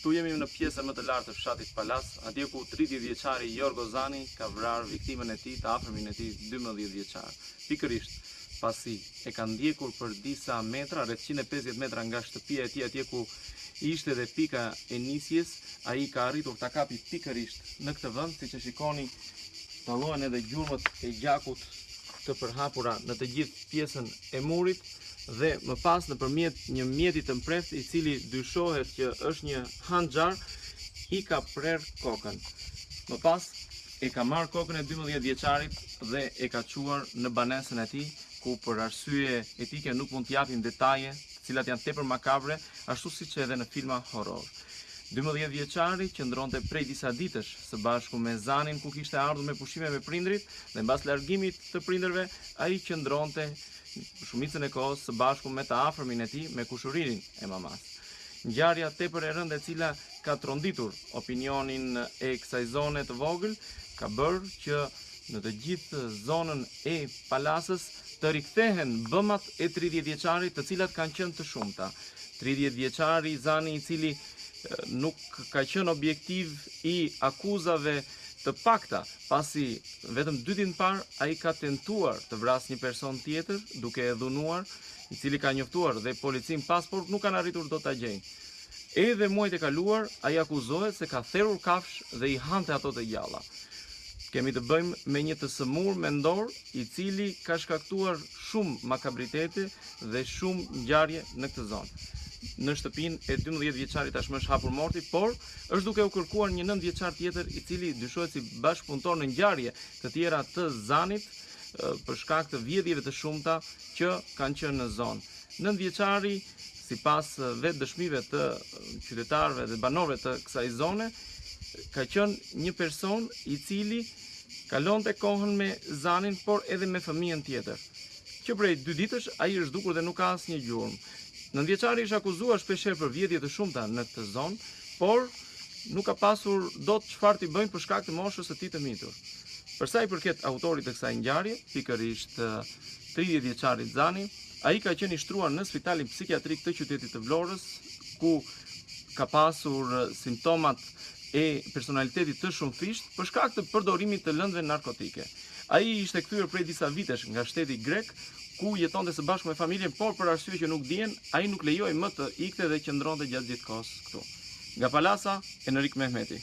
Ktu jemi në pjesën më të lartë të fshatit Palas, atje ku 30 vjeçari Jorgo Zani ka vrarë viktimën e tij, të afërmin e tij 12 vjeçar. Pikërisht pasi e ka ndjekur për disa metra, rreth 150 metra nga shtëpia e tij, atje ku ishte dhe pika e nisjes, ai ka arritur ta kapi pikërisht në këtë vend, siç e shikoni, dallohen edhe gjurmët e gjakut të përhapura në të gjithë pjesën e murit. Dhe më pas nëpërmjet një mjeti të mpreft i cili dyshohet që është një handxhar, i ka prerë kokën. Më pas e ka marrë kokën e 12 vjeçarit dhe e ka çuar në banesën e tij, ku për arsye etike nuk mund t'japim detaje, të cilat janë tepër makabre, ashtu siç edhe në filma horror. 12 vjeçari qëndronte prej disa ditësh së bashku me Zanin, ku kishte ardhur me pushime me prindrit dhe mbas largimit të prindërve ai qëndronte shumicën e kohës së bashku me të afërmin e tij, me kushuririn e mamas. Ngjarja tepër e rëndë e cila ka tronditur opinionin e kësaj zone të vogël ka bërë që në të gjithë zonën e Palasës të rikthehen bëmat e 30 vjeçarit, të cilat kanë qenë të shumta. 30 vjeçari Zani, i cili nuk ka qenë objektiv i akuzave të pakta, pasi vetëm 2 ditë më parë ai ka tentuar të vrasë një person tjetër duke e dhunuar, i cili ka njoftuar dhe policin pas, por nuk kanë arritur dot ta gjejnë. Edhe muajt e kaluar ai akuzohet se ka therrur kafshë dhe i hante ato të gjalla. Kemi të bëjmë me një të sëmur mendor, i cili ka shkaktuar shumë makabritete dhe shumë ngjarje në këtë zonë. Në shtëpinë e 12 vjeçarit tashmë është hapur morti, por është duke u kërkuar një 9 vjeçar tjetër, i cili dyshohet si bashkëpunëtor në ngjarje të tjera të Zanit për shkak të vjedhjeve të shumta që kanë qenë në zonë. 9 vjeçari, sipas vetë dëshmive të qytetarëve dhe banorëve të kësaj zone, ka qenë një person i cili kalonte kohën me Zanin, por edhe me fëmijën tjetër, që prej 2 ditësh ai është dukur dhe nuk ka asnjë gjurmë. 9 vjeçari është akuzuar shpeshherë për vjedhje të shumta në këtë zonë, por nuk ka pasur dot çfarë t'i bëjnë për shkak të moshës së tij të mitur. Për sa i përket autorit të kësaj ngjarje, pikërisht 30 vjeçarit Zani, ai ka qenë i shtruar në spitalin psikiatrik të qytetit të Vlorës, ku ka pasur simptomat e personalitetit të shumëfisht për shkak të përdorimit të lëndëve narkotike. Ai ishte kthyer prej disa vitesh nga shteti grek, ku jetonte së bashku me familjen, por për arsye që nuk dihen, ai nuk lejoi më të ikte dhe qëndronte gjatë gjithë kohës këtu. Nga Palasa, Enrik Mehmeti.